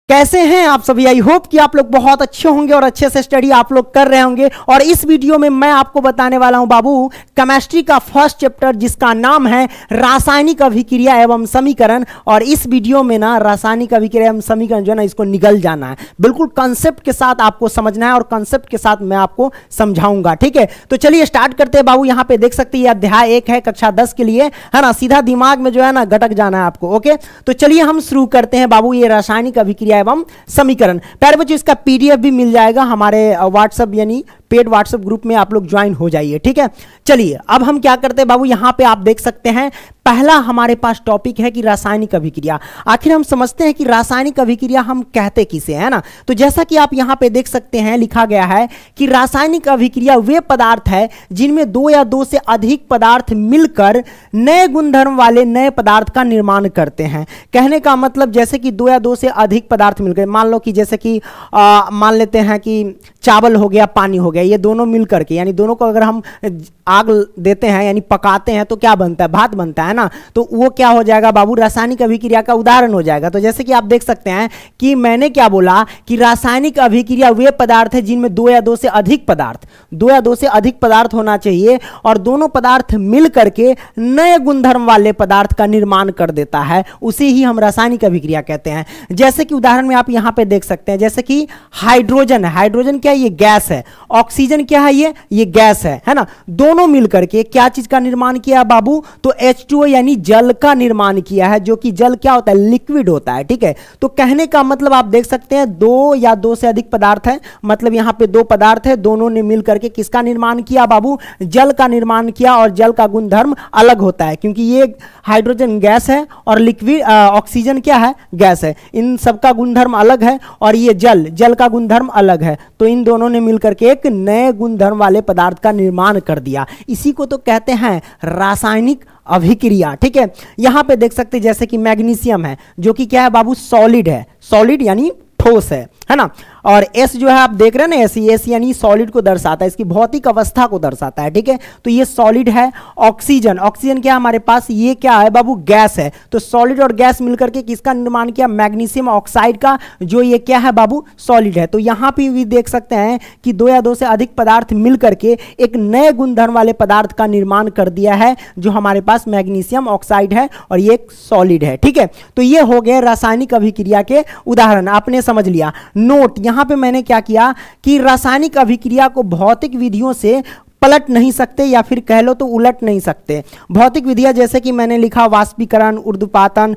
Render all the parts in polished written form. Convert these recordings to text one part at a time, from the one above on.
कैसे हैं आप सभी। आई होप कि आप लोग बहुत अच्छे होंगे और अच्छे से स्टडी आप लोग कर रहे होंगे। और इस वीडियो में मैं आपको बताने वाला हूं बाबू केमिस्ट्री का फर्स्ट चैप्टर जिसका नाम है रासायनिक अभिक्रिया एवं समीकरण। और इस वीडियो में ना रासायनिक अभिक्रिया एवं समीकरण जो है ना इसको निगल जाना है, बिल्कुल कंसेप्ट के साथ आपको समझना है और कंसेप्ट के साथ मैं आपको समझाऊंगा। ठीक है, तो चलिए स्टार्ट करते हैं बाबू। यहाँ पे देख सकते हैं अध्याय 1 है कक्षा 10 के लिए, है ना। सीधा दिमाग में जो है ना गटक जाना है आपको। ओके, तो चलिए हम शुरू करते हैं बाबू ये रासायनिक अभिक्रिया एवं समीकरण। प्यारे बच्चों, इसका पीडीएफ भी मिल जाएगा हमारे व्हाट्सएप यानी पेड व्हाट्सएप ग्रुप में, आप लोग ज्वाइन हो जाइए। ठीक है, चलिए अब हम क्या करते हैं बाबू, यहां पे आप देख सकते हैं पहला हमारे पास टॉपिक है कि रासायनिक अभिक्रिया। आखिर हम समझते हैं कि रासायनिक अभिक्रिया हम कहते किसे, है ना। तो जैसा कि आप यहां पे देख सकते हैं लिखा गया है कि रासायनिक अभिक्रिया वे पदार्थ है जिनमें दो या दो से अधिक पदार्थ मिलकर नए गुणधर्म वाले नए पदार्थ का निर्माण करते हैं। कहने का मतलब जैसे कि दो या दो से अधिक पदार्थ मिलकर, मान लो कि जैसे कि मान लेते हैं कि चावल हो गया, पानी हो गया, ये दोनों मिलकर के यानी दोनों को अगर हम आग देते हैं यानी पकाते हैं तो क्या बनता है, भात बनता है ना। तो वो क्या हो जाएगा बाबू, रासायनिक अभिक्रिया का उदाहरण हो जाएगा। तो जैसे कि आप देख सकते हैं कि मैंने क्या बोला कि रासायनिक अभिक्रिया वे पदार्थ है जिनमें दो या दो से अधिक पदार्थ होना चाहिए और दोनों पदार्थ मिल करके नए गुणधर्म वाले पदार्थ का निर्माण कर देता है, उसे ही हम रासायनिक अभिक्रिया कहते हैं। जैसे कि उदाहरण में आप यहां पे देख सकते हैं, जैसे कि हाइड्रोजन है, हाइड्रोजन क्या है, ये गैस है। ऑक्सीजन क्या है, ये गैस है ना। दोनों मिलकर के क्या चीज का निर्माण किया बाबू, तो H2O यानी जल का निर्माण किया है, जो कि जल क्या होता है, लिक्विड होता है। ठीक है, तो कहने का मतलब आप देख सकते हैं दो या दो से अधिक पदार्थ है, मतलब यहां पे दो पदार्थ है, दोनों ने मिलकर के किसका निर्माण किया बाबू, जल का निर्माण किया। और जल का गुणधर्म अलग होता है क्योंकि ये हाइड्रोजन गैस है और लिक्विड ऑक्सीजन क्या है, गैस है। इन सबका गुणधर्म अलग है और ये जल का गुणधर्म अलग है। तो इन दोनों ने मिलकर के एक नए गुणधर्म वाले पदार्थ का निर्माण कर दिया। इसी को तो कहते हैं रासायनिक अभिक्रिया। ठीक है, यहां पे देख सकते हैं जैसे कि मैग्नीशियम है जो कि क्या है बाबू, सॉलिड है, सॉलिड यानी ठोस है ना। और S जो है आप देख रहे हैं ना, एस यानी सॉलिड को दर्शाता है, इसकी भौतिक अवस्था को दर्शाता है। ठीक है, तो ये सॉलिड है। ऑक्सीजन क्या है हमारे पास, ये क्या है बाबू, गैस है। तो सॉलिड और गैस मिलकर के किसका निर्माण किया, मैग्नीशियम ऑक्साइड का, जो ये क्या है बाबू, सॉलिड है। तो यहां पे भी देख सकते हैं कि दो या दो से अधिक पदार्थ मिलकर के एक नए गुणधर्म वाले पदार्थ का निर्माण कर दिया है, जो हमारे पास मैग्नीशियम ऑक्साइड है और ये एक सॉलिड है। ठीक है, तो ये हो गए रासायनिक अभिक्रिया के उदाहरण, आपने समझ लिया। नोट, यहां पे मैंने क्या किया कि रासायनिक अभिक्रिया को भौतिक विधियों से पलट नहीं सकते या फिर कह लो तो उलट नहीं सकते। भौतिक विधियां जैसे कि मैंने लिखा वाष्पीकरण, ऊर्ध्वपातन,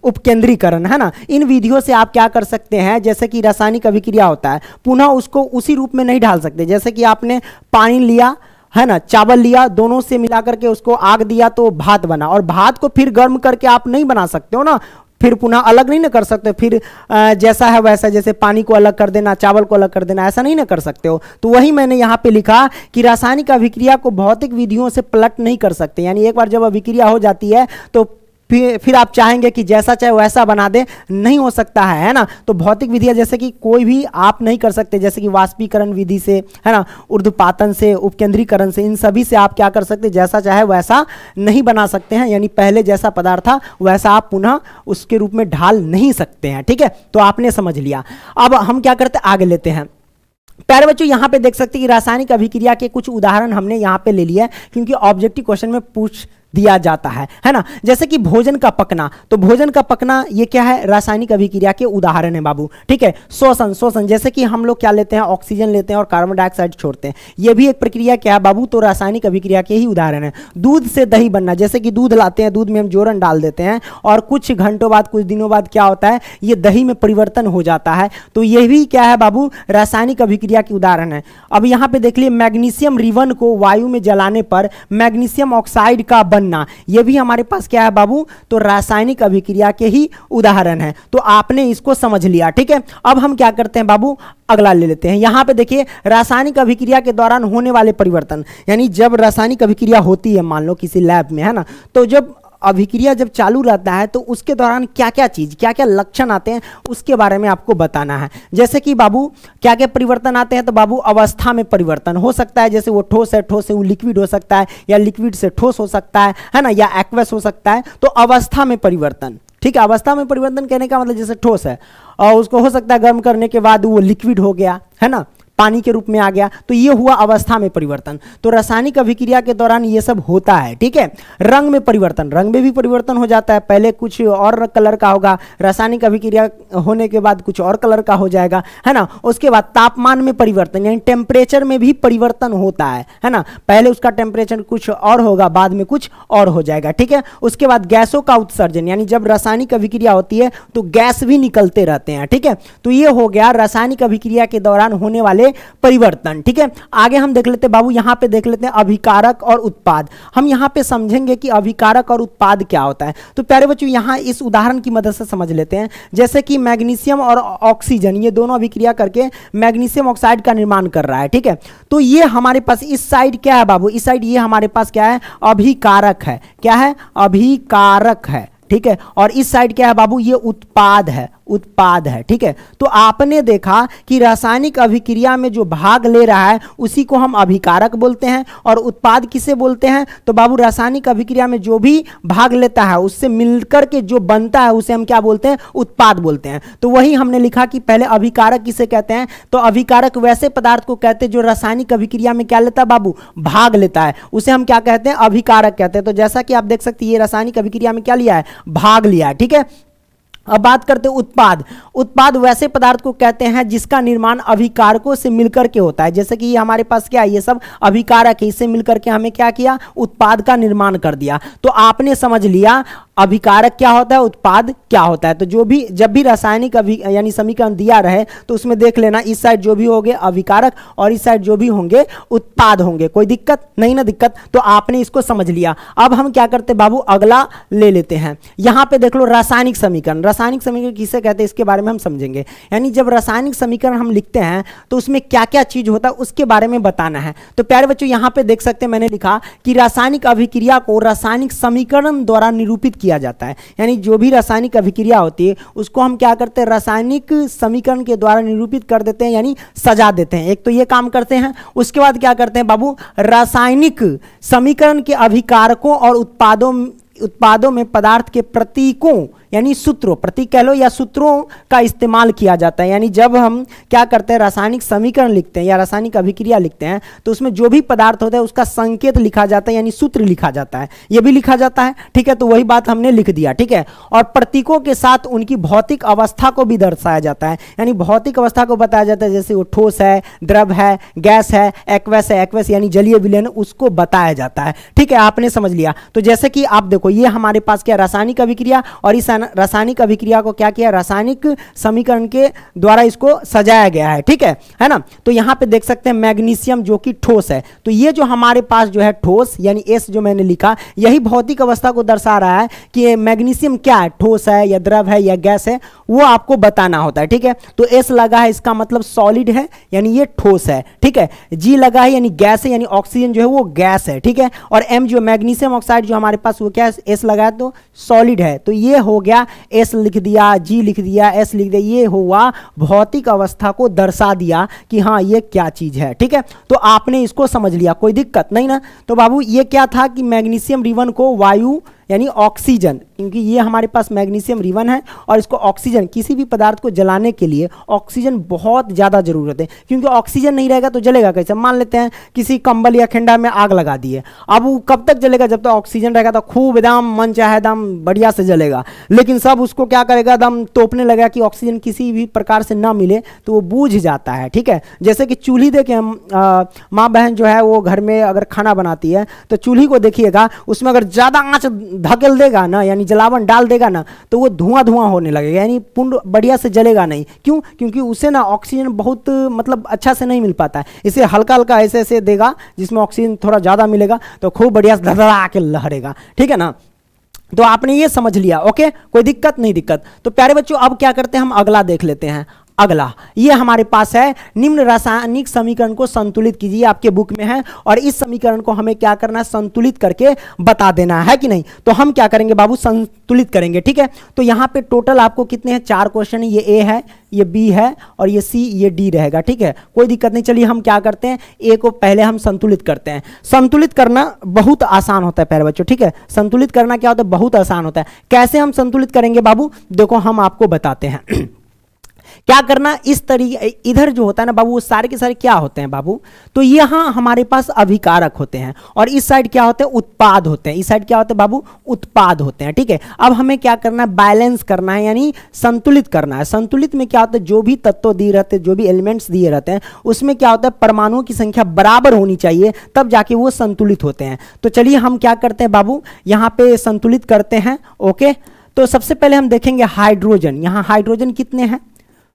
उपकेंद्रीकरण, है ना। इन विधियों से आप क्या कर सकते हैं, जैसे कि रासायनिक अभिक्रिया होता है पुनः उसको उसी रूप में नहीं ढाल सकते। जैसे कि आपने पानी लिया, है ना, चावल लिया, दोनों से मिलाकर के उसको आग दिया तो भात बना, और भात को फिर गर्म करके आप नहीं बना सकते हो ना, फिर पुनः अलग नहीं ना कर सकते। फिर जैसा है वैसा, जैसे पानी को अलग कर देना, चावल को अलग कर देना, ऐसा नहीं ना कर सकते हो। तो वही मैंने यहाँ पे लिखा कि रासायनिक अभिक्रिया को भौतिक विधियों से पलट नहीं कर सकते। यानी एक बार जब अभिक्रिया हो जाती है तो फिर आप चाहेंगे कि जैसा चाहे वैसा बना दे, नहीं हो सकता है ना। तो भौतिक विधियां जैसे कि कोई भी आप नहीं कर सकते, जैसे कि वाष्पीकरण विधि से, है ना, ऊर्ध्वपातन से, उपकेंद्रीकरण से, इन सभी से आप क्या कर सकते हैं, जैसा चाहे वैसा नहीं बना सकते हैं। यानी पहले जैसा पदार्थ था वैसा आप पुनः उसके रूप में ढाल नहीं सकते हैं। ठीक है, तो आपने समझ लिया। अब हम क्या करते हैं, आगे लेते हैं। प्यारे बच्चों, यहां पे देख सकते हैं कि रासायनिक अभिक्रिया के कुछ उदाहरण हमने यहां पे ले लिया है क्योंकि ऑब्जेक्टिव क्वेश्चन में पूछ दिया जाता है ना। जैसे कि भोजन का पकना, तो भोजन का पकना ये क्या है, रासायनिक अभिक्रिया के उदाहरण है बाबू। ठीक है, श्वसन, जैसे कि हम लोग क्या लेते हैं, ऑक्सीजन लेते हैं और कार्बन डाइऑक्साइड छोड़ते हैं, ये भी एक प्रक्रिया क्या है बाबू, तो रासायनिक अभिक्रिया के ही उदाहरण है। दूध से दही बनना, जैसे कि दूध लाते हैं, दूध में हम जोरन डाल देते हैं और कुछ घंटों बाद, कुछ दिनों बाद क्या होता है, ये दही में परिवर्तन हो जाता है। तो ये भी क्या है बाबू, रासायनिक अभिक्रिया के उदाहरण है। अब यहाँ पे देख लिए, मैग्नीशियम रिवन को वायु में जलाने पर मैग्नीशियम ऑक्साइड का बनना, ये भी हमारे पास क्या है बाबू, तो रासायनिक अभिक्रिया के ही उदाहरण है। तो आपने इसको समझ लिया। ठीक है, अब हम क्या करते हैं बाबू, अगला ले लेते हैं। यहां पे देखिए रासायनिक अभिक्रिया के दौरान होने वाले परिवर्तन, यानी जब रासायनिक अभिक्रिया होती है मान लो किसी लैब में, है ना, तो जब अभिक्रिया जब चालू रहता है तो उसके दौरान क्या क्या लक्षण आते हैं उसके बारे में आपको बताना है। जैसे कि बाबू क्या क्या परिवर्तन आते हैं, तो बाबू अवस्था में परिवर्तन हो सकता है, जैसे वो ठोस है वो लिक्विड हो सकता है, या लिक्विड से ठोस हो सकता है ना, या एक्वस हो सकता है। तो अवस्था में परिवर्तन, ठीक है। अवस्था में परिवर्तन कहने का मतलब जैसे ठोस है और उसको हो सकता है गर्म करने के बाद वो लिक्विड हो गया, है ना, पानी के रूप में आ गया, तो ये हुआ अवस्था में परिवर्तन। तो रासायनिक अभिक्रिया के दौरान ये सब होता है, ठीक है। रंग में परिवर्तन, रंग में भी परिवर्तन हो जाता है, पहले कुछ और कलर का होगा, रासायनिक अभिक्रिया होने के बाद कुछ और कलर का हो जाएगा, है ना। उसके बाद तापमान में परिवर्तन यानी टेम्परेचर में भी परिवर्तन होता है ना, पहले उसका टेम्परेचर कुछ और होगा, बाद में कुछ और हो जाएगा, ठीक है। उसके बाद गैसों का उत्सर्जन, यानी जब रासायनिक अभिक्रिया होती है तो गैस भी निकलते रहते हैं, ठीक है। तो ये हो गया रासायनिक अभिक्रिया के दौरान होने वाले परिवर्तन, ठीक है। आगे हम देख लेते हैं बाबू, यहां पे देख लेते हैं अभिकारक और उत्पाद। हम यहां पे समझेंगे कि अभिकारक और उत्पाद क्या होता है। तो प्यारे बच्चों यहां इस उदाहरण की मदद से समझ लेते हैं, जैसे कि मैग्नीशियम और ऑक्सीजन, ये दोनों अभिक्रिया करके मैग्नीशियम ऑक्साइड का निर्माण कर रहा है, ठीक है। तो ये हमारे पास इस साइड क्या है बाबू, इस साइड ये हमारे पास क्या है, अभिकारक है। क्या है, अभिकारक है, ठीक है। और इस साइड क्या है बाबू, ये उत्पाद है, उत्पाद है, ठीक है। तो आपने देखा कि रासायनिक अभिक्रिया में जो भाग ले रहा है उसी को हम अभिकारक बोलते हैं, और उत्पाद किसे बोलते हैं, तो बाबू रासायनिक अभिक्रिया में जो भी भाग लेता है उससे मिलकर के जो बनता है उसे हम क्या बोलते हैं, उत्पाद बोलते हैं। तो वही हमने लिखा कि पहले अभिकारक किसे कहते हैं, तो अभिकारक वैसे पदार्थ को कहते हैं जो रासायनिक अभिक्रिया में क्या लेता है बाबू, भाग लेता है, उसे हम क्या कहते हैं, अभिकारक कहते हैं। तो जैसा कि आप देख सकते हैं ये रासायनिक अभिक्रिया में क्या लिया है, भाग लिया है, ठीक है। अब बात करते हैं उत्पाद। उत्पाद वैसे पदार्थ को कहते हैं जिसका निर्माण अभिकारकों से मिलकर के होता है, जैसे कि ये हमारे पास क्या है, ये सब अभिकारक है, इससे मिलकर के हमें क्या किया, उत्पाद का निर्माण कर दिया। तो आपने समझ लिया अभिकारक क्या होता है, उत्पाद क्या होता है। तो जो भी जब भी रासायनिक यानी समीकरण दिया रहे तो उसमें देख लेना, इस साइड जो भी होंगे अभिकारक और इस साइड जो भी होंगे उत्पाद होंगे। कोई दिक्कत नहीं ना, दिक्कत। तो आपने इसको समझ लिया। अब हम क्या करते बाबू, अगला ले लेते हैं। यहां पे देख लो रासायनिक समीकरण। रासायनिक समीकरण किसे कहते हैं इसके बारे में हम समझेंगे, यानी जब रासायनिक समीकरण हम लिखते हैं तो उसमें क्या क्या चीज होता है उसके बारे में बताना है। तो प्यारे बच्चों यहां पे देख सकते हैं मैंने लिखा कि रासायनिक अभिक्रिया को रासायनिक समीकरण द्वारा निरूपित किया जाता है, यानी जो भी रासायनिक अभिक्रिया होती है उसको हम क्या करते हैं, रासायनिक समीकरण के द्वारा निरूपित कर देते हैं, यानी सजा देते हैं। एक तो ये काम करते हैं। उसके बाद क्या करते हैं बाबू, रासायनिक समीकरण के अभिकारकों और उत्पादों में पदार्थ के प्रतीकों यानी सूत्रों, प्रतीक कह लो या सूत्रों का इस्तेमाल किया जाता है। यानी जब हम क्या करते हैं, रासायनिक समीकरण लिखते हैं या रासायनिक अभिक्रिया लिखते हैं तो उसमें जो भी पदार्थ होता है उसका संकेत लिखा जाता है, यानी सूत्र लिखा जाता है, ये भी लिखा जाता है, ठीक है। तो वही बात हमने लिख दिया, ठीक है। और प्रतीकों के साथ उनकी भौतिक अवस्था को भी दर्शाया जाता है, यानी भौतिक अवस्था को बताया जाता है, जैसे वो ठोस है, द्रव है, गैस है, एक्वस है, एक्वस यानी जलीय विलयन, उसको बताया जाता है, ठीक है। आपने समझ लिया। तो जैसे कि आप देखो ये हमारे पास क्या रासायनिक अभिक्रिया, और इस रासायनिक अभिक्रिया को क्या किया, रासायनिक समीकरण के द्वारा इसको सजाया गया है, ठीक है ना। तो यहां पे देख सकते हैं मैग्नीशियम जो कि ठोस है, तो ये जो हमारे पास जो है ठोस यानी एस जो मैंने लिखा, यही भौतिक अवस्था को दर्शा रहा है कि मैग्नीशियम क्या है, ठोस है या द्रव है या गैस है, वो आपको बताना होता है, ठीक है। तो एस लगा है इसका मतलब सॉलिड है, यानी ये ठोस है, ठीक है। जी लगा है यानी गैस है, यानी ऑक्सीजन जो है वो गैस है, ठीक है। और एम जो मैग्नीशियम ऑक्साइड जो हमारे पास वो क्या है, एस लगा है तो सॉलिड है। तो ये हो गया, एस लिख दिया, जी लिख दिया, एस लिख दिया, ये हुआ भौतिक अवस्था को दर्शा दिया कि हाँ ये क्या चीज है, ठीक है। तो आपने इसको समझ लिया, कोई दिक्कत नहीं ना। तो बाबू ये क्या था कि मैग्नीशियम रिवन को वायु यानी ऑक्सीजन, क्योंकि ये हमारे पास मैग्नीशियम रिवन है और इसको ऑक्सीजन, किसी भी पदार्थ को जलाने के लिए ऑक्सीजन बहुत ज़्यादा जरूरत है, क्योंकि ऑक्सीजन नहीं रहेगा तो जलेगा कैसे। मान लेते हैं किसी कंबल या खेंडा में आग लगा दिए, अब वो कब तक जलेगा, जब तक ऑक्सीजन रहेगा तो खूब एकदम मन चाहे एकदम बढ़िया से जलेगा। लेकिन सब उसको क्या करेगा, एकदम तोपने लगेगा कि ऑक्सीजन किसी भी प्रकार से ना मिले तो वो बूझ जाता है, ठीक है। जैसे कि चूल्ही देखें हम, माँ बहन जो है वो घर में अगर खाना बनाती है तो चूल्ही को देखिएगा, उसमें अगर ज़्यादा आँच धकेल देगा ना, यानी जलावन डाल देगा ना, तो वो धुआं धुआं होने लगेगा, यानी पुंड बढ़िया से जलेगा नहीं। क्यों, क्योंकि उसे ना ऑक्सीजन बहुत मतलब अच्छा से नहीं मिल पाता है। इसे हल्का हल्का ऐसे ऐसे देगा जिसमें ऑक्सीजन थोड़ा ज़्यादा मिलेगा तो खूब बढ़िया से धड़धड़ा के लहरेगा, ठीक है ना। तो आपने ये समझ लिया, ओके, कोई दिक्कत नहीं, दिक्कत। तो प्यारे बच्चों अब क्या करते हैं, हम अगला देख लेते हैं। अगला ये हमारे पास है, निम्न रासायनिक समीकरण को संतुलित कीजिए, आपके बुक में है, और इस समीकरण को हमें क्या करना है, संतुलित करके बता देना है कि नहीं। तो हम क्या करेंगे बाबू, संतुलित करेंगे, ठीक है। तो यहां पे टोटल आपको कितने हैं, 4 क्वेश्चन, ये ए है, ये बी है, और ये सी, ये डी रहेगा, ठीक है, कोई दिक्कत नहीं। चलिए हम क्या करते हैं, ए को पहले हम संतुलित करते हैं। संतुलित करना बहुत आसान होता है प्यारे बच्चों, ठीक है, संतुलित करना क्या होता है, बहुत आसान होता है। कैसे हम संतुलित करेंगे बाबू, देखो हम आपको बताते हैं। क्या करना, इस तरीके, इधर जो होता है ना बाबू, वो सारे के सारे क्या होते हैं बाबू, तो यहां हमारे पास अभिकारक होते हैं, और इस साइड क्या होते हैं, उत्पाद होते हैं। इस साइड क्या होते हैं बाबू, उत्पाद होते हैं, ठीक है। अब हमें क्या करना है, बैलेंस करना है, यानी संतुलित करना है। संतुलित में क्या होता है, जो भी तत्व दिए रहते हैं, जो भी एलिमेंट्स दिए रहते हैं, उसमें क्या होता है, परमाणुओं की संख्या बराबर होनी चाहिए, तब जाके वो संतुलित होते हैं। तो चलिए हम क्या करते हैं बाबू, यहां पे संतुलित करते हैं। ओके, तो सबसे पहले हम देखेंगे हाइड्रोजन, यहां हाइड्रोजन कितने हैं,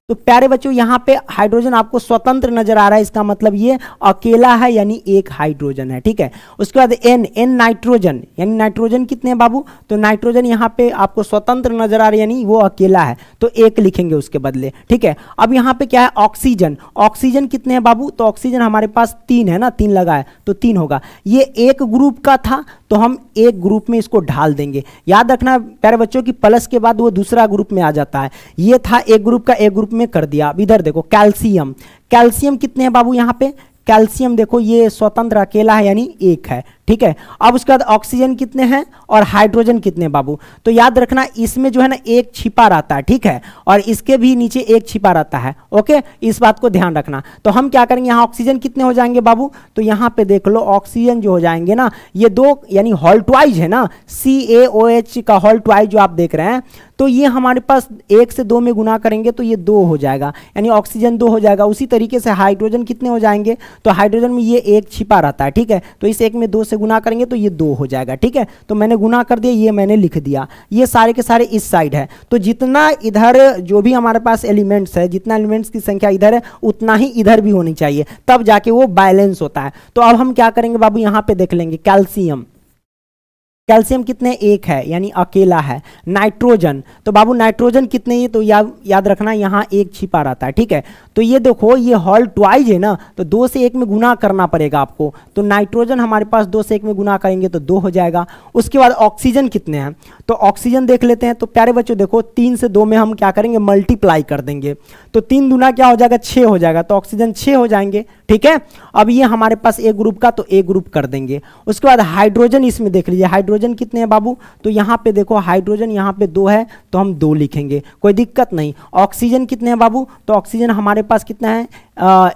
तो प्यारे बच्चों यहाँ पे हाइड्रोजन आपको स्वतंत्र नजर आ रहा है, इसका मतलब ये अकेला है, यानी एक हाइड्रोजन है, ठीक है। उसके बाद एन, एन नाइट्रोजन, यानी नाइट्रोजन कितने हैं बाबू, तो नाइट्रोजन यहाँ पे आपको स्वतंत्र नजर आ रहा है, यानी वो अकेला है, तो एक लिखेंगे उसके बदले, ठीक है। अब यहाँ पे क्या है, ऑक्सीजन, ऑक्सीजन कितने हैं बाबू, तो ऑक्सीजन हमारे पास 3 है ना, 3 लगा है, तो 3 होगा। ये एक ग्रुप का था, तो हम एक ग्रुप में इसको ढाल देंगे। याद रखना प्यारे बच्चों की प्लस के बाद वो दूसरा ग्रुप में आ जाता है। ये था एक ग्रुप का, एक ग्रुप में कर दिया। अब इधर देखो कैल्शियम, कैल्शियम कितने हैं बाबू, यहाँ पे कैल्शियम देखो ये स्वतंत्र अकेला है, यानी एक है, ठीक है। अब उसके बाद ऑक्सीजन कितने हैं और हाइड्रोजन कितने बाबू, तो याद रखना इसमें जो है ना एक छिपा रहता है, ठीक है, और इसके भी नीचे एक छिपा रहता है। ओके, इस बात को ध्यान रखना। तो हम क्या करेंगे, यहाँ ऑक्सीजन कितने हो जाएंगे बाबू, तो यहाँ पे देख लो ऑक्सीजन जो हो जाएंगे ना, ये 2 यानी हॉल्टवाइज है ना, CaOH का हॉल्टवाइज जो आप देख रहे हैं, तो ये हमारे पास 1 से 2 में गुना करेंगे तो ये 2 हो जाएगा, यानी ऑक्सीजन 2 हो जाएगा। उसी तरीके से हाइड्रोजन कितने हो जाएंगे, तो हाइड्रोजन में ये एक छिपा रहता है, ठीक है, तो इस एक में 2 से गुना करेंगे तो ये 2 हो जाएगा, ठीक है। तो मैंने गुना कर दिया, ये मैंने लिख दिया। ये सारे के सारे इस साइड है, तो जितना इधर जो भी हमारे पास एलिमेंट्स है, जितना एलिमेंट्स की संख्या इधर है उतना ही इधर भी होनी चाहिए, तब जाके वो बैलेंस होता है। तो अब हम क्या करेंगे बाबू, यहाँ पे देख लेंगे कैल्शियम, कैल्शियम कितने, एक है, यानी अकेला है। नाइट्रोजन, तो बाबू नाइट्रोजन कितने, ये तो याद रखना यहाँ एक छिपा रहता है, ठीक है। तो ये देखो ये हॉल्टवाइज है ना, तो 2 से 1 में गुना करना पड़ेगा आपको, तो नाइट्रोजन हमारे पास 2 से 1 में गुना करेंगे तो 2 हो जाएगा। उसके बाद ऑक्सीजन कितने हैं, तो ऑक्सीजन देख लेते हैं। तो प्यारे बच्चों देखो 3 से 2 में हम क्या करेंगे, मल्टीप्लाई कर देंगे, तो 3 दूना क्या हो जाएगा, 6 हो जाएगा, तो ऑक्सीजन 6 हो जाएंगे, ठीक है। अब ये हमारे पास एक ग्रुप का, तो एक ग्रुप कर देंगे। उसके बाद हाइड्रोजन, इसमें देख लीजिए हाइड्रोजन कितने हैं बाबू, तो यहाँ पे देखो हाइड्रोजन यहाँ पे 2 है, तो हम 2 लिखेंगे, कोई दिक्कत नहीं। ऑक्सीजन कितने हैं बाबू, तो ऑक्सीजन हमारे पास कितना है,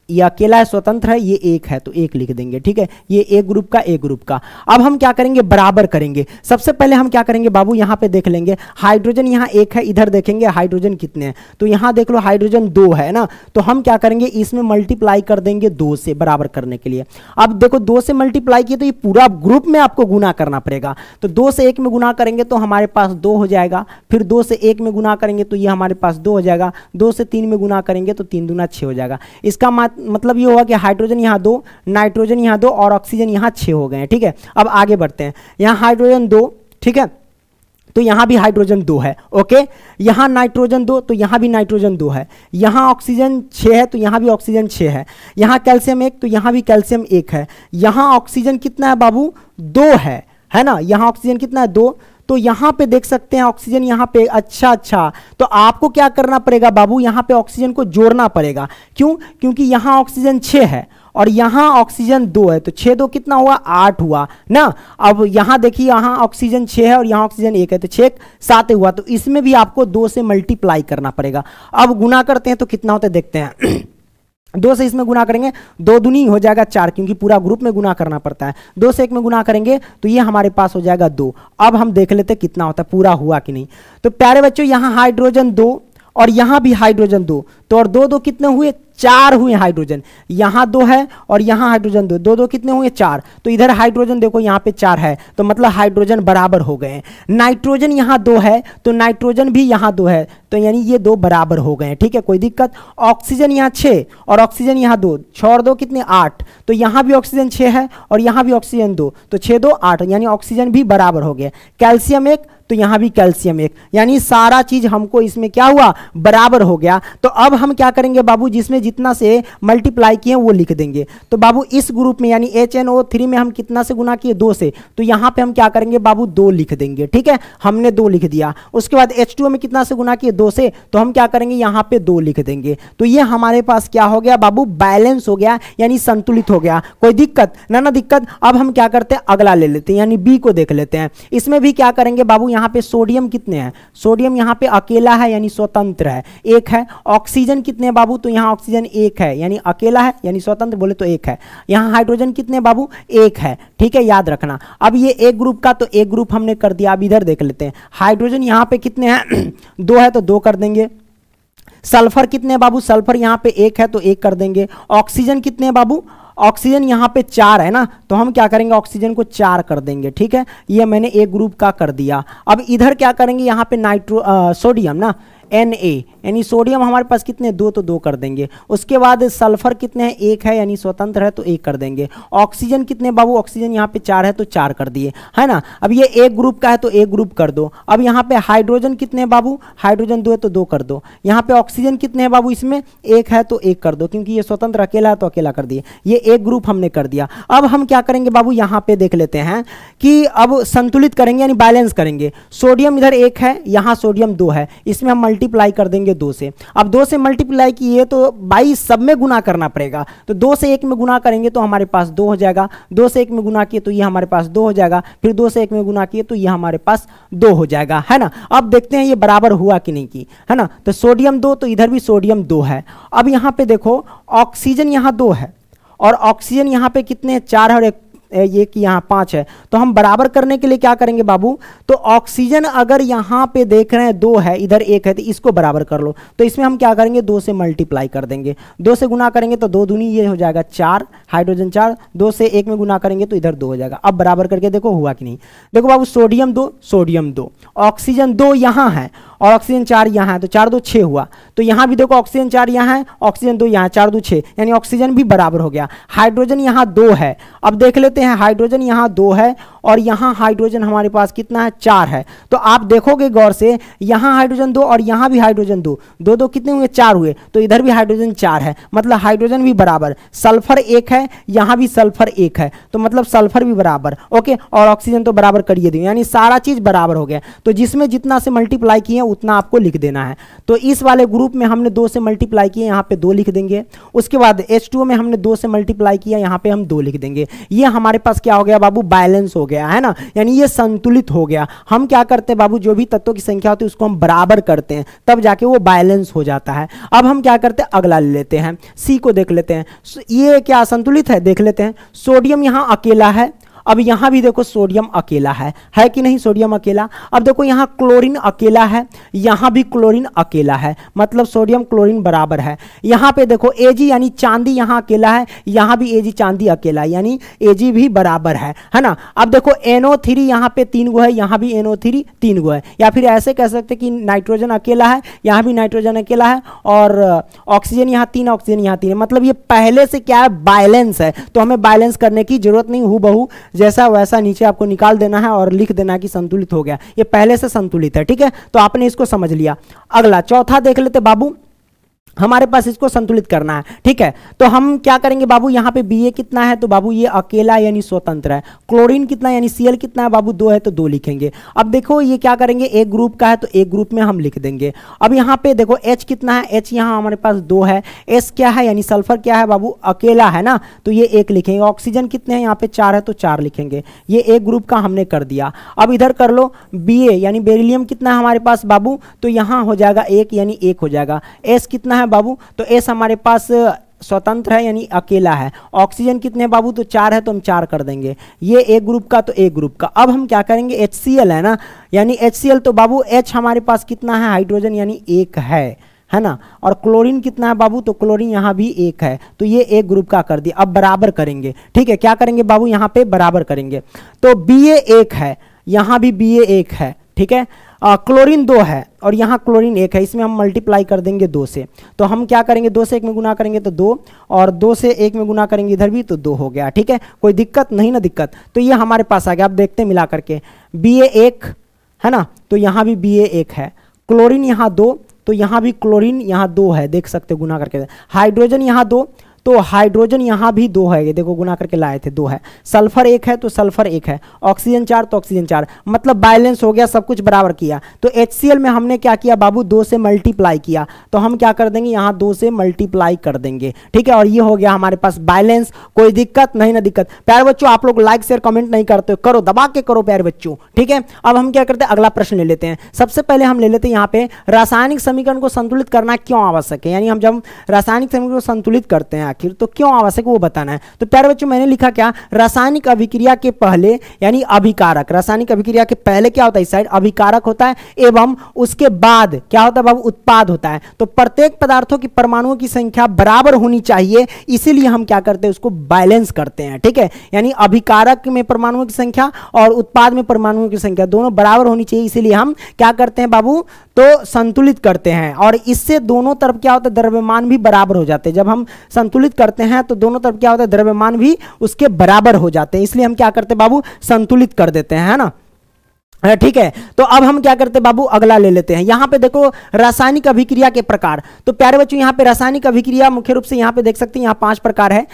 ये अकेला है, स्वतंत्र है, ये एक है, तो एक लिख देंगे, ठीक है। ये एक ग्रुप का, एक ग्रुप का। अब हम क्या करेंगे, बराबर करेंगे। सबसे पहले हम क्या करेंगे बाबू, यहाँ पे देख लेंगे हाइड्रोजन यहाँ एक है, इधर देखेंगे हाइड्रोजन कितने हैं, तो यहाँ देख लो हाइड्रोजन 2 है ना, तो हम क्या करेंगे, इसमें मल्टीप्लाई कर देंगे 2 से, बराबर करने के लिए। अब देखो 2 से मल्टीप्लाई किए तो ये पूरा ग्रुप में आपको गुना करना पड़ेगा, तो 2 से 1 में गुना करेंगे तो हमारे पास 2 हो जाएगा, फिर 2 से 1 में गुना करेंगे तो ये हमारे पास 2 हो जाएगा, 2 से 3 में गुना करेंगे तो 3 दूना 6 हो जाएगा। इसका मतलब ये हुआ कि हाइड्रोजन यहाँ 2, नाइट्रोजन यहाँ 2 और ऑक्सीजन यहाँ 6 हो गए हैं, ठीक है। अब आगे बढ़ते हैं, यहाँ हाइड्रोजन 2, ठीक है, तो यहाँ भी हाइड्रोजन 2 है, ओके। यहाँ नाइट्रोजन 2, तो यहाँ भी नाइट्रोजन 2 है। यहाँ ऑक्सीजन 6 है, तो यहाँ भी ऑक्सीजन 6 है। यहाँ कैल्शियम 1, तो यहाँ भी कैल्शियम 1 है। यहाँ ऑक्सीजन कितना है बाबू, 2 है ना, यहाँ ऑक्सीजन कितना है, 2, तो यहाँ पे देख सकते हैं ऑक्सीजन यहाँ पे, अच्छा, तो आपको क्या करना पड़ेगा बाबू, यहाँ पे ऑक्सीजन को जोड़ना पड़ेगा। क्यों, क्योंकि यहाँ ऑक्सीजन 6 है और यहाँ ऑक्सीजन 2 है, तो 6 2 कितना हुआ, 8 हुआ ना। अब यहाँ देखिए यहाँ ऑक्सीजन 6 है और यहाँ ऑक्सीजन 1 है, तो 6 7 हुआ, तो इसमें भी आपको 2 से मल्टीप्लाई करना पड़ेगा। अब गुना करते हैं तो कितना होता है देखते हैं। 2 से इसमें गुना करेंगे, 2 दूनी हो जाएगा 4, क्योंकि पूरा ग्रुप में गुना करना पड़ता है। 2 से 1 में गुना करेंगे तो ये हमारे पास हो जाएगा 2। अब हम देख लेते हैं कितना होता है, पूरा हुआ कि नहीं। तो प्यारे बच्चों यहाँ हाइड्रोजन 2 और यहाँ भी हाइड्रोजन 2, तो और 2 2 कितने हुए, 4 हुए हाइड्रोजन। यहाँ 2 है और यहाँ हाइड्रोजन 2, 2 2 कितने हुए, 4, तो इधर हाइड्रोजन देखो यहाँ पे 4 है, तो मतलब हाइड्रोजन बराबर हो गए हैं। नाइट्रोजन यहाँ 2 है, तो नाइट्रोजन भी यहाँ 2 है, तो यानी ये 2 बराबर हो गए हैं, ठीक है, कोई दिक्कत। ऑक्सीजन यहाँ 6 और ऑक्सीजन यहाँ 2, 6 और 2 कितने, 8, तो यहाँ भी ऑक्सीजन 6 है और यहाँ भी ऑक्सीजन 2, तो 6 2 8, यानी ऑक्सीजन भी बराबर हो गया। कैल्शियम 1, तो यहाँ भी कैल्शियम 1, यानी सारा चीज हमको इसमें क्या हुआ, बराबर हो गया। तो अब हम क्या करेंगे बाबू, जिसमें जितना से मल्टीप्लाई किए वो लिख देंगे। तो बाबू इस ग्रुप में यानी HNO3 में हम कितना से गुना किए, 2 से, तो यहाँ पे हम क्या करेंगे बाबू 2 लिख देंगे। ठीक है, हमने 2 लिख दिया। उसके बाद H2O में कितना से गुना किए, 2 से, तो हम क्या करेंगे यहाँ पे 2 लिख देंगे। तो ये हमारे पास क्या हो गया बाबू, बैलेंस हो गया, यानी संतुलित हो गया। कोई दिक्कत ना दिक्कत। अब हम क्या करते हैं, अगला ले लेते हैं, यानी बी को देख लेते हैं। इसमें भी क्या करेंगे बाबू, यहाँ पे सोडियम कितने हैं, सोडियम यहाँ पे अकेला है यानी स्वतंत्र है, 1 है। ऑक्सीजन कितने हैं बाबू, तो यहाँ ऑक्सीजन 1 है यानी अकेला है यानी स्वतंत्र बोले तो 1 है। यहाँ हाइड्रोजन कितने बाबू, 1 है। ठीक है, याद रखना। अब ये एक ग्रुप का तो एक ग्रुप हमने कर दिया। अब इधर देख लेते हैं, हाइड्रोजन यहाँ पे कितने हैं 2 है तो 2 कर देंगे। सल्फर कितने हैं बाबू, सल्फर यहाँ पे 1 है तो 1 कर देंगे। ऑक्सीजन कितने हैं बाबू, ऑक्सीजन यहाँ पे 4 है ना, तो हम क्या करेंगे ऑक्सीजन को 4 कर देंगे। ठीक है, ये मैंने एक ग्रुप का कर दिया। अब इधर क्या करेंगे, यहाँ पे सोडियम ना, Na यानी सोडियम हमारे पास कितने, 2 तो 2 कर देंगे। उसके बाद सल्फर कितने हैं, 1 है यानी स्वतंत्र है तो 1 कर देंगे। ऑक्सीजन कितने बाबू, ऑक्सीजन यहाँ पे 4 है तो 4 कर दिए, है ना। अब ये एक ग्रुप का है तो एक ग्रुप कर दो। अब यहाँ पे हाइड्रोजन कितने हैं बाबू, हाइड्रोजन 2 है तो 2 कर दो। यहाँ पे ऑक्सीजन कितने हैं बाबू, इसमें 1 है तो 1 कर दो, क्योंकि ये स्वतंत्र अकेला है तो अकेला कर दिए। ये एक ग्रुप हमने कर दिया। अब हम क्या करेंगे बाबू, यहाँ पे देख लेते हैं कि अब संतुलित करेंगे यानी बैलेंस करेंगे। सोडियम इधर 1 है, यहाँ सोडियम 2 है, इसमें हम मल्टीप्लाई कर देंगे 2 से। अब 2 से मल्टीप्लाई किए तो बाई सब में गुना करना पड़ेगा, तो 2 से 1 में गुना करेंगे तो हमारे पास 2 हो जाएगा। 2 से 1 में गुना किए तो ये हमारे पास 2 हो जाएगा, फिर 2 से 1 में गुना किए तो ये हमारे पास 2 हो जाएगा, है ना। अब देखते हैं ये बराबर हुआ कि नहीं की, है ना। तो सोडियम 2 तो इधर भी सोडियम 2 है। अब यहाँ पे देखो ऑक्सीजन यहाँ 2 है और ऑक्सीजन यहाँ पे कितने, 4 है और ये कि यहाँ 5 है। तो हम बराबर करने के लिए क्या करेंगे बाबू, तो ऑक्सीजन अगर यहाँ पे देख रहे हैं 2 है, इधर 1 है, तो इसको बराबर कर लो। तो इसमें हम क्या करेंगे, 2 से मल्टीप्लाई कर देंगे। 2 से गुना करेंगे तो 2 दूनी ये हो जाएगा 4, हाइड्रोजन 4। 2 से 1 में गुना करेंगे तो इधर 2 हो जाएगा। अब बराबर करके देखो हुआ कि नहीं। देखो बाबू सोडियम 2, सोडियम 2, ऑक्सीजन 2 यहाँ है और ऑक्सीजन 4 यहाँ है, तो 4 2 6 हुआ। तो यहाँ भी देखो ऑक्सीजन 4 यहाँ है, ऑक्सीजन 2 यहाँ, 4 2 6, यानी ऑक्सीजन भी बराबर हो गया। हाइड्रोजन यहाँ 2 है। अब देख लेते हैं, हाइड्रोजन यहाँ 2 है और यहाँ हाइड्रोजन हमारे पास कितना है, 4 है। तो आप देखोगे गौर से, यहाँ हाइड्रोजन 2 और यहाँ भी हाइड्रोजन 2, 2 2 कितने हुए, 4 हुए। तो इधर भी हाइड्रोजन 4 है, मतलब हाइड्रोजन भी बराबर। सल्फर 1 है, यहाँ भी सल्फर 1 है, तो मतलब सल्फर भी बराबर। ओके, और ऑक्सीजन तो बराबर करिए दिए, यानी सारा चीज बराबर हो गया। तो जिसमें जितना से मल्टीप्लाई किए उतना आपको लिख देना है। तो इस वाले ग्रुप में हमने 2 से मल्टीप्लाई किए, यहाँ पे 2 लिख देंगे। उसके बाद H2O में हमने 2 से मल्टीप्लाई किया, यहाँ पे हम 2 लिख देंगे। ये हमारे पास क्या हो गया बाबू, बैलेंस हो गया, है ना, यानी ये संतुलित हो गया। हम क्या करते हैं बाबू, जो भी तत्वों की संख्या होती है उसको हम बराबर करते हैं, तब जाके वो बैलेंस हो जाता है। अब हम क्या करते हैं, अगला ले लेते हैं, सी को देख लेते हैं। ये क्या संतुलित है, देख लेते हैं। सोडियम यहाँ अकेला है, अब यहां भी देखो सोडियम अकेला है कि नहीं, सोडियम अकेला। अब देखो यहां क्लोरीन अकेला है, यहां भी क्लोरीन अकेला है, मतलब सोडियम क्लोरीन बराबर है। यहां पे देखो Ag यानी चांदी यहां अकेला है, यहां भी Ag चांदी अकेला है, यानी Ag भी बराबर है ना। अब देखो NO3 यहां पे 3 गो है, यहां भी NO3 3 गो है, या फिर ऐसे कह सकते कि नाइट्रोजन अकेला है, यहां भी नाइट्रोजन अकेला है, और ऑक्सीजन यहां 3, ऑक्सीजन यहां 3 है। मतलब ये पहले से क्या है, बैलेंस है। तो हमें बैलेंस करने की जरूरत नहीं, हूबहू जैसा वैसा नीचे आपको निकाल देना है और लिख देना है कि संतुलित हो गया, ये पहले से संतुलित है। ठीक है, तो आपने इसको समझ लिया। अगला चौथा देख लेते बाबू, हमारे पास इसको संतुलित करना है। ठीक है, तो हम क्या करेंगे बाबू, यहाँ पे Ba कितना है, तो बाबू ये अकेला यानी स्वतंत्र है। क्लोरीन कितना यानी Cl कितना है बाबू, 2 है तो 2 लिखेंगे। अब देखो ये क्या करेंगे, एक ग्रुप का है तो एक ग्रुप में हम लिख देंगे। अब यहाँ पे देखो H कितना है, H यहाँ हमारे पास 2 है। S क्या है यानी सल्फर क्या है बाबू, अकेला है ना, तो ये 1 लिखेंगे। ऑक्सीजन कितने हैं, यहाँ पे 4 है तो 4 लिखेंगे। ये एक ग्रुप का हमने कर दिया। अब इधर कर लो Ba यानी बेरिलियम कितना है हमारे पास बाबू, तो यहाँ हो जाएगा 1 यानी 1 हो जाएगा। S कितना है बाबू, तो S हमारे पास स्वतंत्र है यानी अकेला है। ऑक्सीजन कितने बाबू, तो 4 है तो हम 4 कर देंगे। ये एक ग्रुप का तो एक ग्रुप का। अब हम क्या करेंगे, HCl है ना, यानी HCl तो बाबू H हमारे पास कितना है, हाइड्रोजन यानी 1 है ना, और क्लोरीन कितना है बाबू, तो क्लोरीन यहाँ भी 1 है, तो ये एक ग्रुप का कर दिया। अब बराबर करेंगे। ठीक है, क्या करेंगे बाबू, यहाँ पे बराबर करेंगे। तो Ba 1 है, यहाँ भी Ba 1 है। ठीक है, क्लोरीन 2 है और यहाँ क्लोरीन 1 है, इसमें हम मल्टीप्लाई कर देंगे 2 से। तो हम क्या करेंगे, 2 से 1 में गुना करेंगे तो 2, और 2 से 1 में गुना करेंगे इधर भी तो 2 हो गया। ठीक है, कोई दिक्कत नहीं ना, दिक्कत। तो ये हमारे पास आ गया। अब देखते हैं मिला करके, Ba 1 है ना, तो यहाँ भी Ba1 है, क्लोरीन यहाँ 2, तो यहाँ भी क्लोरीन यहाँ 2 है, देख सकते हो गुना करके। हाइड्रोजन यहाँ 2, तो हाइड्रोजन यहाँ भी 2 है, ये देखो गुना करके लाए थे 2 है। सल्फर 1 है तो सल्फर 1 है। ऑक्सीजन 4 तो ऑक्सीजन 4, मतलब बैलेंस हो गया, सब कुछ बराबर किया। तो HCl में हमने क्या किया बाबू, 2 से मल्टीप्लाई किया, तो हम क्या कर देंगे यहाँ 2 से मल्टीप्लाई कर देंगे, ठीक है। और ये हो गया हमारे पास बैलेंस। कोई दिक्कत नहीं ना दिक्कत। प्यारे बच्चों आप लोग लाइक शेयर कमेंट नहीं करते, करो, दबा के करो प्यारे बच्चों, ठीक है। अब हम क्या करते हैं, अगला प्रश्न ले लेते हैं। सबसे पहले हम ले लेते हैं यहाँ पे रासायनिक समीकरण को संतुलित करना क्यों आवश्यक है, यानी हम जब रासायनिक समीकरण को संतुलित करते हैं आखिर तो क्यों आवश्यक वो बताना है। तो प्यारे बच्चों मैंने लिखा क्या, रासायनिक अभिक्रिया के पहले यानी अभिकारक, रासायनिक अभिक्रिया के पहले क्या होता है, इस साइड अभिकारक होता है, एवं उसके बाद क्या होता है बाबू, उत्पाद होता है। तो प्रत्येक पदार्थों की परमाणुओं की संख्या बराबर होनी चाहिए, इसीलिए हम क्या करते हैं, उसको बैलेंस करते हैं, ठीक है। यानी अभिकारक में परमाणुओं की संख्या और उत्पाद में परमाणुओं की संख्या दोनों बराबर होनी चाहिए, इसीलिए हम क्या करते हैं बाबू, तो संतुलित करते हैं। और इससे दोनों तरफ क्या होता है, द्रव्यमान भी बराबर हो जाते हैं। जब हम संतुलित करते हैं तो दोनों तरफ क्या होता है, द्रव्यमान भी उसके बराबर हो जाते हैं, इसलिए हम क्या करते हैं बाबू, संतुलित कर देते हैं, है ना, ठीक है। तो अब हम क्या करते हैं बाबू, अगला ले लेते हैं। यहां पे देखो रासायनिक अभिक्रिया के प्रकार। तो प्यारे बच्चों यहां पे रासायनिक अभिक्रिया मुख्य रूप से यहां पे देख सकते हैं, यहां 5 प्रकार है।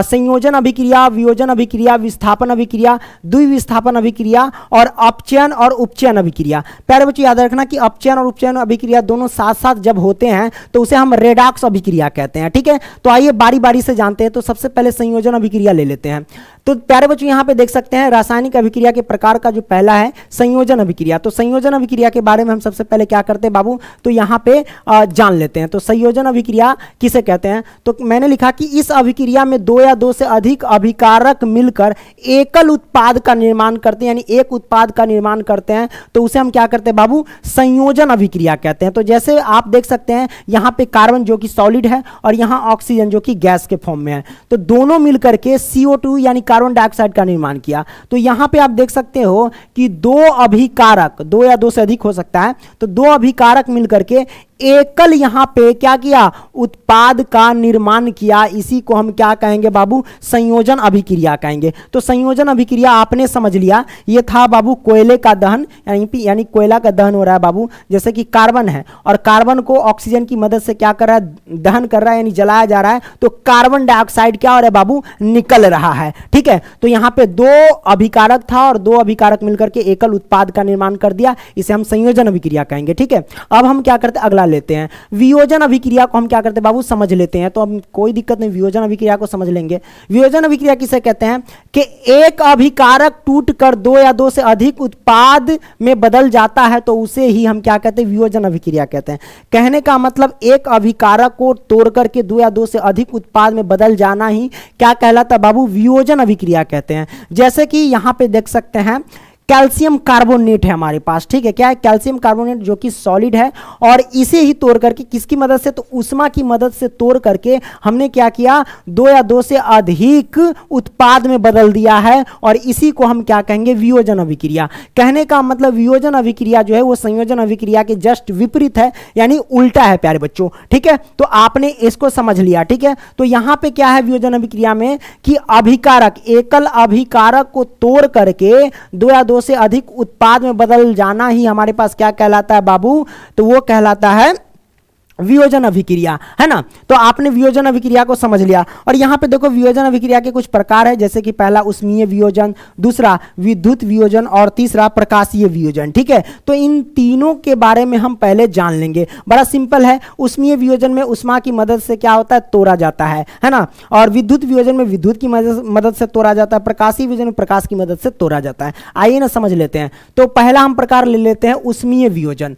संयोजन अभिक्रिया, वियोजन अभिक्रिया, विस्थापन अभिक्रिया, द्विविस्थापन अभिक्रिया और अपचयन और उपचयन अभिक्रिया। प्यारे बच्चों याद रखना कि अपचयन और उपचयन अभिक्रिया दोनों साथ साथ जब होते हैं तो उसे हम रेडॉक्स अभिक्रिया कहते हैं, ठीक है। तो आइए बारी बारी से जानते हैं। तो सबसे पहले संयोजन अभिक्रिया ले लेते हैं। तो प्यारे बच्चों यहां पे देख सकते हैं रासायनिक अभिक्रिया के प्रकार का जो पहला है संयोजन अभिक्रिया। तो संयोजन अभिक्रिया के बारे में हम सबसे पहले क्या करते हैं बाबू, तो यहां पे जान लेते हैं। तो संयोजन अभिक्रिया किसे कहते हैं, तो मैंने लिखा कि इस अभिक्रिया में 2 या 2 से अधिक अभिकारक मिलकर एकल उत्पाद का निर्माण करते हैं, यानी एक उत्पाद का निर्माण करते हैं, तो उसे हम क्या करते हैं बाबू, संयोजन अभिक्रिया कहते हैं। तो जैसे आप देख सकते हैं यहां पे कार्बन जो कि सॉलिड है और यहां ऑक्सीजन जो कि गैस के फॉर्म में है, तो दोनों मिलकर के CO2 यानी कार्बन डाइऑक्साइड का निर्माण किया। तो यहां पे आप देख सकते हो कि 2 अभिकारक, 2 या 2 से अधिक हो सकता है, तो 2 अभिकारक मिलकर के एकल यहां पे क्या किया, उत्पाद का निर्माण किया। इसी को हम क्या कहेंगे बाबू, संयोजन अभिक्रिया कहेंगे। तो संयोजन अभिक्रिया आपने समझ लिया, ये था बाबू कोयले का दहन, यानी कोयला का दहन हो रहा है बाबू। जैसे कि कार्बन है और कार्बन को ऑक्सीजन की मदद से क्या कर रहा है, दहन कर रहा है, यानी जलाया जा रहा है, तो कार्बन डाइऑक्साइड क्या हो रहा है बाबू, निकल रहा है, ठीक है। तो यहां पे 2 अभिकारक था और 2 अभिकारक मिलकर के एकल उत्पाद का निर्माण कर दिया, इसे हम संयोजन अभिक्रिया कहेंगे, ठीक है। अब हम क्या करते हैं, अगला लेते हैं वियोजन अभिक्रिया को। हम क्या करते हैं बाबू, समझ लेते हैं। तो अब कोई दिक्कत नहीं, वियोजन अभिक्रिया को समझ लेंगे। वियोजन अभिक्रिया किसे कहते हैं कि एक अभिकारक टूटकर 2 या 2 से अधिक उत्पाद में बदल जाता है, तो उसे ही हम क्या कहते हैं, वियोजन अभिक्रिया कहते हैं। कहने का मतलब एक अभिकारक को तोड़ करके 2 या 2 से अधिक उत्पाद में बदल जाना ही क्या कहलाता है बाबू, वियोजन अभिक्रिया कहते हैं। जैसे कि यहां पे देख सकते हैं कैल्शियम कार्बोनेट है हमारे पास, ठीक है। क्या है, कैल्शियम कार्बोनेट जो कि सॉलिड है, और इसे ही तोड़ करके किसकी मदद से, तो उष्मा की मदद से तोड़ करके हमने क्या किया, 2 या 2 से अधिक उत्पाद में बदल दिया है, और इसी को हम क्या कहेंगे, वियोजन अभिक्रिया। कहने का मतलब वियोजन अभिक्रिया जो है वो संयोजन अभिक्रिया के जस्ट विपरीत है, यानी उल्टा है प्यारे बच्चों, ठीक है। तो आपने इसको समझ लिया, ठीक है। तो यहां पे क्या है वियोजन अभिक्रिया में कि अभिकारक, एकल अभिकारक को तोड़ करके 2 या 2 से अधिक उत्पाद में बदल जाना ही हमारे पास क्या कहलाता है बाबू, तो वो कहलाता है वियोजन अभिक्रिया, है ना। तो आपने वियोजन अभिक्रिया को समझ लिया। और यहां पे देखो वियोजन अभिक्रिया के कुछ प्रकार है, जैसे कि पहला उष्मीय वियोजन, दूसरा विद्युत वियोजन और तीसरा प्रकाशीय वियोजन, ठीक है। तो इन तीनों के बारे में हम पहले जान लेंगे। बड़ा सिंपल है, उष्मीय वियोजन में उष्मा की मदद से क्या होता है, तोड़ा जाता है ना। और विद्युत वियोजन में विद्युत की मदद से तोड़ा जाता है, प्रकाशीय वियोजन में प्रकाश की मदद से तोड़ा जाता है। आइए ना समझ लेते हैं। तो पहला हम प्रकार ले लेते हैं उष्मीय वियोजन,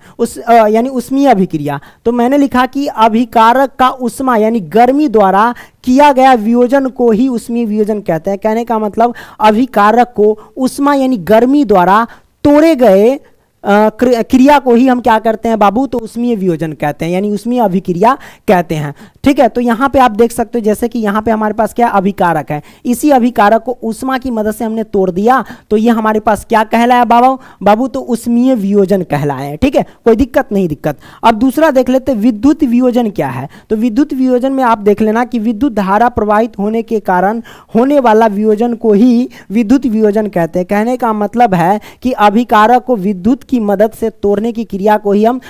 यानी उष्मीय अभिक्रिया। तो मैंने लिखा कि अभिकारक का उष्मा यानी गर्मी द्वारा किया गया वियोजन को ही उष्मीय वियोजन कहते हैं। कहने का मतलब अभिकारक को उष्मा यानी गर्मी द्वारा तोड़े गए क्रिया को ही हम क्या करते हैं बाबू, तो उष्मीय वियोजन कहते हैं, यानी उष्मीय अभिक्रिया कहते हैं, ठीक है। तो यहां पे आप देख सकते हो जैसे कि यहां पे हमारे पास क्या अभिकारक है, इसी अभिकारक को उष्मा की मदद से हमने तोड़ दिया, तो ये हमारे पास क्या कहलाया बाबू, तो उष्मीय वियोजन कहलाया है, ठीक है। कोई दिक्कत नहीं दिक्कत। अब दूसरा देख लेते विद्युत वियोजन क्या है। तो विद्युत वियोजन में आप देख लेना कि विद्युत धारा प्रवाहित होने के कारण होने वाला वियोजन को ही विद्युत वियोजन कहते हैं। कहने का मतलब है कि अभिकारक को विद्युत की की मदद से तोड़ने की क्रिया को ही हम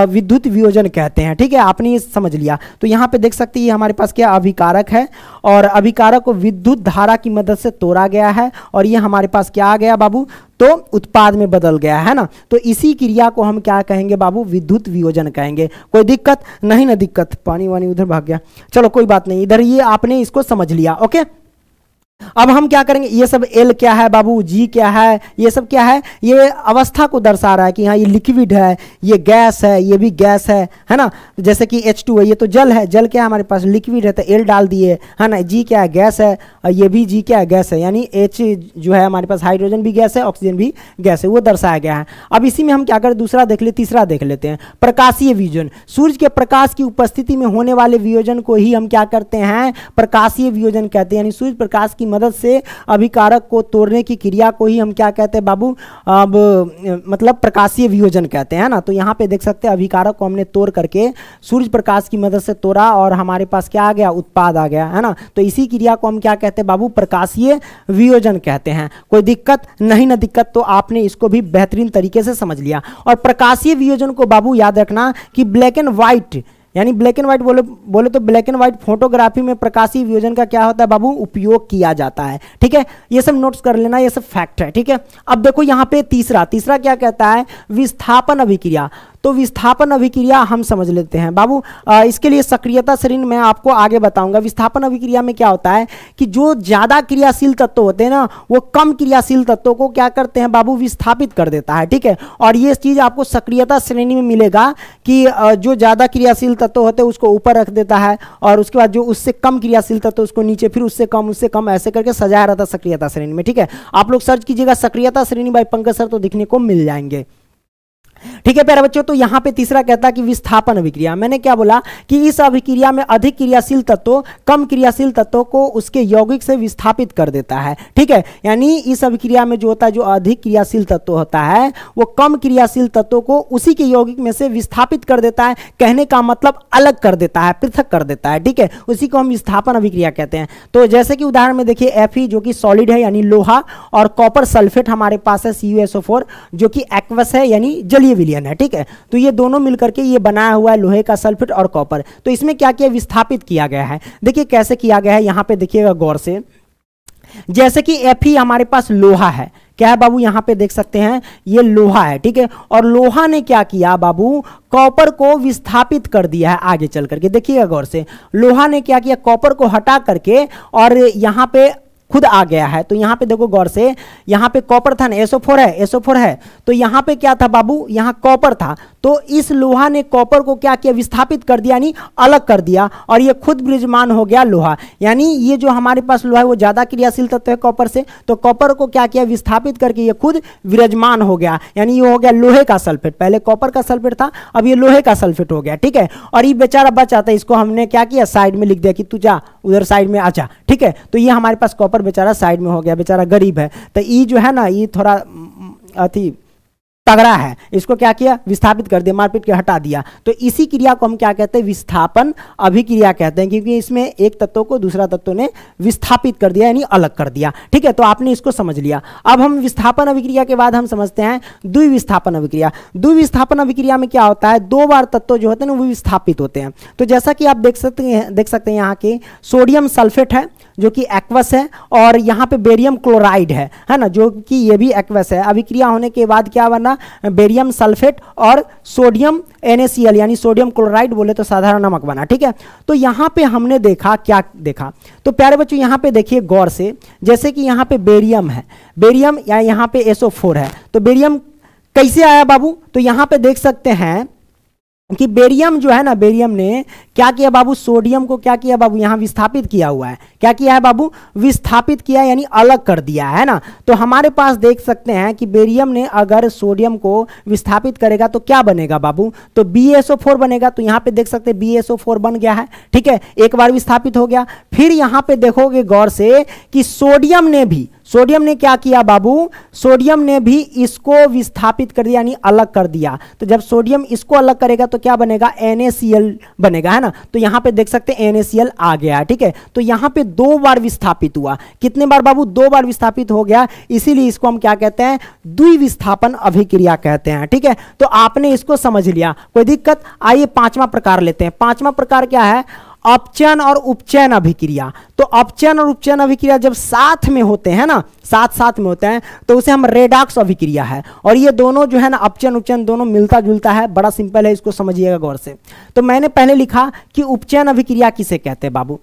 विद्युत वियोजन कहते हैं। ठीक है, आपने ये समझ लिया। तो यहाँ पे देख सकते हैं ये हमारे पास क्या अभिकारक है और अभिकारक को विद्युत धारा की मदद से तोड़ा गया है और ये हमारे पास क्या आ गया बाबू, तो उत्पाद में बदल गया है ना। तो इसी क्रिया को हम क्या कहेंगे बाबू, विद्युत वियोजन कहेंगे। कोई दिक्कत नहीं ना, दिक्कत पानी वानी उधर भाग गया, चलो कोई बात नहीं, इधर ये आपने इसको समझ लिया। ओके, अब हम क्या करेंगे, ये सब L क्या है बाबू, G क्या है, ये सब क्या है, ये अवस्था को दर्शा रहा है कि हाँ ये लिक्विड है, ये गैस है, ये भी गैस है ना। जैसे कि H2 है, ये तो जल है, जल क्या है हमारे पास, लिक्विड है, तो L डाल दिए है ना। G क्या है, गैस है, और ये भी G क्या है, गैस है, यानी H जो है हमारे पास हाइड्रोजन भी गैस है, ऑक्सीजन भी गैस है, वो दर्शाया गया है। अब इसी में हम क्या करें, दूसरा देख ले, तीसरा देख लेते हैं, प्रकाशीय वियोजन। सूर्य के प्रकाश की उपस्थिति में होने वाले वियोजन को ही हम क्या करते हैं, प्रकाशीय वियोजन कहते हैं। यानी सूर्य प्रकाश की मदद से अभिकारक को तोड़ने की क्रिया को ही हम क्या कहते हैं बाबू, अब मतलब प्रकाशीय वियोजन कहते हैं ना। तो यहाँ पे देख सकते हैं अभिकारक को हमने तोड़ करके सूर्य प्रकाश की मदद से तोड़ा और हमारे पास क्या आ गया, उत्पाद आ गया है ना। तो इसी क्रिया को हम क्या कहते हैं बाबू, प्रकाशीय वियोजन कहते हैं। कोई दिक्कत नहीं ना, दिक्कत तो आपने इसको भी बेहतरीन तरीके से समझ लिया। और प्रकाशीय वियोजन को बाबू याद रखना कि ब्लैक एंड व्हाइट, यानी ब्लैक एंड व्हाइट बोले तो ब्लैक एंड व्हाइट फोटोग्राफी में प्रकाशीय वियोजन का क्या होता है बाबू, उपयोग किया जाता है। ठीक है, ये सब नोट्स कर लेना, ये सब फैक्ट है। ठीक है, अब देखो यहाँ पे तीसरा क्या कहता है, विस्थापन अभिक्रिया। तो विस्थापन अभिक्रिया हम समझ लेते हैं बाबू। इसके लिए सक्रियता श्रेणी मैं आपको आगे बताऊंगा। विस्थापन अभिक्रिया में क्या होता है कि जो ज्यादा क्रियाशील तत्व होते हैं ना, वो कम क्रियाशील तत्वों को क्या करते हैं बाबू, विस्थापित कर देता है। ठीक है, और ये चीज आपको सक्रियता श्रेणी में मिलेगा कि जो ज्यादा क्रियाशील तत्व होते हैं उसको ऊपर रख देता है और उसके बाद जो उससे कम क्रियाशील तत्व उसको नीचे, फिर उससे कम ऐसे करके सजाया रहता है सक्रियता श्रेणी में। ठीक है, आप लोग सर्च कीजिएगा सक्रियता श्रेणी बाय पंकज सर, तो दिखने को मिल जाएंगे। ठीक है प्यारे बच्चों, तो यहां पे तीसरा कहता है कि विस्थापन अभिक्रिया। मैंने क्या बोला कि इस अभिक्रिया में अधिक क्रियाशील तत्व कम क्रियाशील तत्वों को उसके यौगिक से विस्थापित कर देता है। ठीक है, यानी इस अभिक्रिया में जो होता है, जो अधिक क्रियाशील तत्व होता है वो कम क्रियाशील तत्वों को उसी के यौगिक में से विस्थापित कर देता है। कहने का मतलब अलग कर देता है, पृथक कर देता है। ठीक है, उसी को हम विस्थापन अभिक्रिया कहते हैं। तो जैसे कि उदाहरण में देखिए Fe जो कि सॉलिड है यानी लोहा, और कॉपर सल्फेट हमारे पास है CuSO4 जो कि एक्वस है यानी जलीय विलयन है। ठीक है, तो ये दोनों मिलकर के ये बनाया हुआ है लोहे का सल्फेट और कॉपर। तो इसमें क्या किया, विस्थापित किया गया है। देखिए कैसे किया गया है, यहां पे देखिएगा गौर से। जैसे कि Fe हमारे पास लोहा है, क्या है बाबू, यहां पे देख सकते हैं ये लोहा है। ठीक है, और लोहा ने क्या किया बाबू, कॉपर को विस्थापित कर दिया है। आगे चल करके देखिएगा गौर से, लोहा ने क्या किया, कॉपर को हटा करके और यहां पे खुद आ गया है। तो यहाँ पे देखो गौर से, यहाँ पे कॉपर था ना, SO4 है, तो यहाँ पे क्या था बाबू, यहाँ कॉपर था। तो इस लोहा ने कॉपर को क्या किया, विस्थापित कर दिया, यानी अलग कर दिया, और ये खुद विराजमान हो गया लोहा। यानी ये जो हमारे पास लोहा है वो ज्यादा क्रियाशील तत्व है कॉपर से, तो कॉपर को क्या किया, विस्थापित करके ये खुद विराजमान हो गया, यानी ये हो गया लोहे का सल्फेट। पहले कॉपर का सल्फेट था, अब ये लोहे का सल्फेट हो गया। ठीक है, और ये बेचारा बचा था, इसको हमने क्या किया, साइड में लिख दिया कि तू जा उधर साइड में आजा। ठीक है, तो ये हमारे पास कॉपर बेचारा साइड में हो गया, बेचारा गरीब है। तो ये जो है ना, ये थोड़ा अति तगड़ा है, इसको क्या किया, विस्थापित कर दिया, मारपीट के हटा दिया। तो इसी क्रिया को हम क्या कहते हैं, विस्थापन अभिक्रिया कहते हैं, क्योंकि इसमें एक तत्व को दूसरा तत्व ने विस्थापित कर दिया, यानी अलग कर दिया। ठीक है, तो आपने इसको समझ लिया। अब हम विस्थापन अभिक्रिया के बाद हम समझते हैं द्विविस्थापन अभिक्रिया। द्विविस्थापन अभिक्रिया में क्या होता है, दो बार तत्व जो होते हैं ना वो विस्थापित होते हैं। तो जैसा कि आप देख सकते हैं यहाँ के सोडियम सल्फेट है जो कि एक्वस है, और यहाँ पे बेरियम क्लोराइड है ना, जो कि ये भी एक्वस है। अभिक्रिया होने के बाद क्या बना, बेरियम सल्फेट और सोडियम NaCl यानी सोडियम क्लोराइड बोले तो साधारण नमक बना। ठीक है, तो यहाँ पे हमने देखा, क्या देखा, तो प्यारे बच्चों यहाँ पे देखिए गौर से, जैसे कि यहाँ पे बेरियम है, बेरियम या यहाँ पे SO4 है, तो बेरियम कैसे आया बाबू, तो यहाँ पे देख सकते हैं कि बेरियम जो है ना, बेरियम ने क्या किया बाबू, सोडियम को क्या किया बाबू, यहां विस्थापित किया हुआ है। क्या किया है बाबू, विस्थापित किया, यानी अलग कर दिया है ना। तो हमारे पास देख सकते हैं कि बेरियम ने अगर सोडियम को विस्थापित करेगा तो क्या बनेगा बाबू, तो BaSO4 बनेगा। तो यहां पे देख सकते हैं BaSO4 बन गया है। ठीक है, एक बार विस्थापित हो गया। फिर यहां पे देखोगे गौर से कि सोडियम सोडियम ने क्या किया बाबू, सोडियम ने भी इसको विस्थापित कर दिया यानी अलग कर दिया। तो जब सोडियम इसको अलग करेगा तो क्या बनेगा, NaCl बनेगा, है ना। तो यहां पे देख सकते हैं NaCl आ गया, ठीक है। तो यहां पे 2 बार विस्थापित हुआ, कितने बार बाबू, 2 बार विस्थापित हो गया, इसीलिए इसको हम क्या कहते हैं, द्विविस्थापन अभिक्रिया कहते हैं, ठीक है। तो आपने इसको समझ लिया, कोई दिक्कत। आइए 5वां प्रकार लेते हैं। 5वां प्रकार क्या है, अपचयन और उपचयन अभिक्रिया। तो अपचयन और उपचयन अभिक्रिया जब साथ में होते हैं ना, साथ में होते हैं, तो उसे हम रेडॉक्स अभिक्रिया है। और ये दोनों जो है ना, अपचयन उपचयन दोनों मिलता जुलता है, बड़ा सिंपल है, इसको समझिएगा गौर से। तो मैंने पहले लिखा कि उपचयन अभिक्रिया किसे कहते हैं बाबू,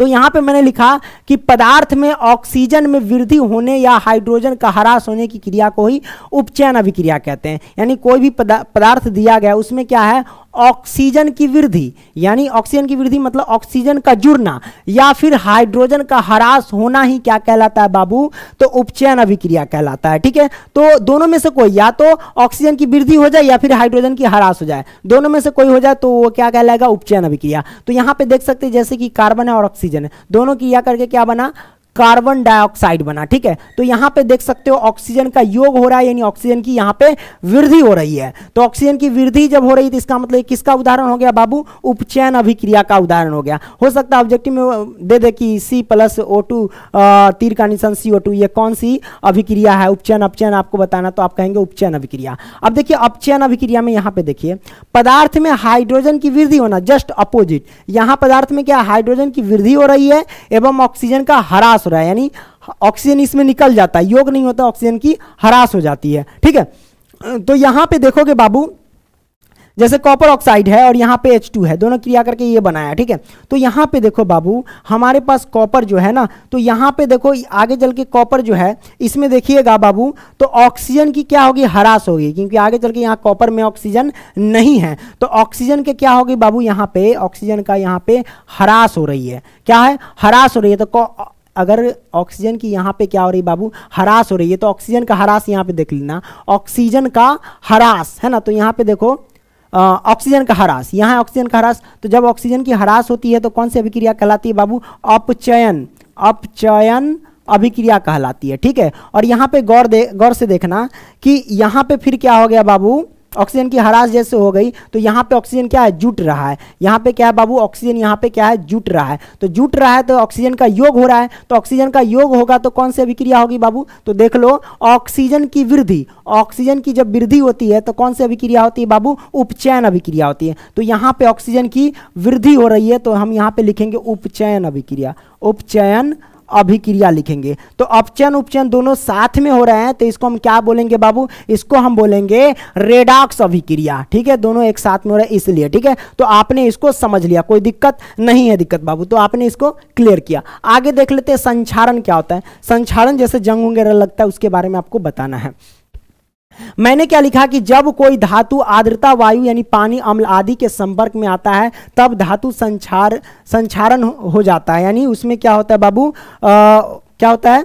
तो यहां पे मैंने लिखा कि पदार्थ में ऑक्सीजन में वृद्धि होने या हाइड्रोजन का ह्रास होने की क्रिया को ही उपचयन अभिक्रिया कहते हैं। यानी कोई भी पदार्थ दिया गया, उसमें क्या है, ऑक्सीजन की वृद्धि, यानी ऑक्सीजन की वृद्धि मतलब ऑक्सीजन का जुड़ना या फिर हाइड्रोजन का ह्रास होना ही क्या कहलाता है बाबू, तो उपचयन अभिक्रिया कहलाता है, ठीक है। तो दोनों में से कोई, या तो ऑक्सीजन की वृद्धि हो जाए या फिर हाइड्रोजन की ह्रास हो जाए, दोनों में से कोई हो जाए तो वो क्या कहलाएगा, उपचयन अभिक्रिया। तो यहां पे देख सकते हैं जैसे कि कार्बन है और ऑक्सीजन है, दोनों क्रिया करके क्या बना, कार्बन डाइऑक्साइड बना, ठीक है। तो यहां पे देख सकते हो ऑक्सीजन का योग हो रहा है, यानी ऑक्सीजन की यहां पे वृद्धि हो रही है। तो ऑक्सीजन की वृद्धि जब हो रही है तो इसका मतलब किसका उदाहरण हो गया बाबू, उपचयन अभिक्रिया का उदाहरण हो गया। हो सकता है ऑब्जेक्टिव में दे दे कि C+O2 तीर का निशान CO2, ये कौन सी अभिक्रिया है, उपचयन अपचयन आपको बताना, तो आप कहेंगे उपचयन अभिक्रिया। अब देखिए अपचयन अभिक्रिया में यहां पे देखिए पदार्थ में हाइड्रोजन की वृद्धि होना, जस्ट अपोजिट, यहां पदार्थ में क्या हाइड्रोजन की वृद्धि हो रही है एवं ऑक्सीजन का ह्रास हो रहा है, यानी ऑक्सीजन इसमें निकल जाता है, योग नहीं होता, ऑक्सीजन की ह्रास हो जाती है, ठीक है। तो यहां पे देखोगे बाबू जैसे कॉपर ऑक्साइड है और यहाँ पे H2 है, दोनों क्रिया करके ये बनाया, ठीक है। तो यहाँ पे देखो बाबू हमारे पास कॉपर जो है ना, तो यहाँ पे देखो आगे चल के कॉपर जो है इसमें देखिएगा बाबू, तो ऑक्सीजन की क्या होगी, ह्रास होगी, क्योंकि आगे चल के यहाँ कॉपर में ऑक्सीजन नहीं है, तो ऑक्सीजन के क्या होगी बाबू, यहाँ पे ऑक्सीजन का यहाँ पे ह्रास हो रही है, क्या है, ह्रास हो रही है। तो अगर ऑक्सीजन की यहाँ पे क्या हो रही है बाबू, ह्रास हो रही है, तो ऑक्सीजन का ह्रास यहाँ पे देख लेना, ऑक्सीजन का ह्रास है ना, तो यहाँ पे देखो ऑक्सीजन का ह्रास, यहाँ है ऑक्सीजन का ह्रास। तो जब ऑक्सीजन की ह्रास होती है तो कौन सी अभिक्रिया कहलाती है बाबू, अपचयन अभिक्रिया कहलाती है, ठीक है। और यहाँ पे गौर से देखना कि यहाँ पे फिर क्या हो गया बाबू, ऑक्सीजन की ह्रास जैसे हो गई तो यहाँ पे ऑक्सीजन क्या है, जुट रहा है, यहाँ पे क्या है बाबू, ऑक्सीजन यहाँ पे क्या है, जुट रहा है। तो जुट रहा है तो ऑक्सीजन का योग हो रहा है, तो ऑक्सीजन का योग होगा तो कौन सी अभिक्रिया होगी बाबू, तो देख लो ऑक्सीजन की वृद्धि, ऑक्सीजन की जब वृद्धि होती है तो कौन सी अभिक्रिया होती है बाबू, उपचयन अभिक्रिया होती है। तो यहाँ पे ऑक्सीजन की वृद्धि हो रही है तो हम यहाँ पे लिखेंगे उपचयन अभिक्रिया, उपचयन अभिक्रिया लिखेंगे। तो अपचयन उपचयन दोनों साथ में हो रहे हैं तो इसको हम क्या बोलेंगे बाबू, इसको हम बोलेंगे रेडॉक्स अभिक्रिया, ठीक है, दोनों एक साथ में हो रहे हैं इसलिए, ठीक है। तो आपने इसको समझ लिया, कोई दिक्कत नहीं है दिक्कत बाबू, तो आपने इसको क्लियर किया। आगे देख लेते हैं संक्षारण क्या होता है। संक्षारण जैसे जंग वगैरह लगता है उसके बारे में आपको बताना है। मैंने क्या लिखा कि जब कोई धातु आर्द्रता वायु यानी पानी अम्ल आदि के संपर्क में आता है तब धातु संक्षारण हो जाता है, यानी उसमें क्या होता है बाबू, क्या होता है,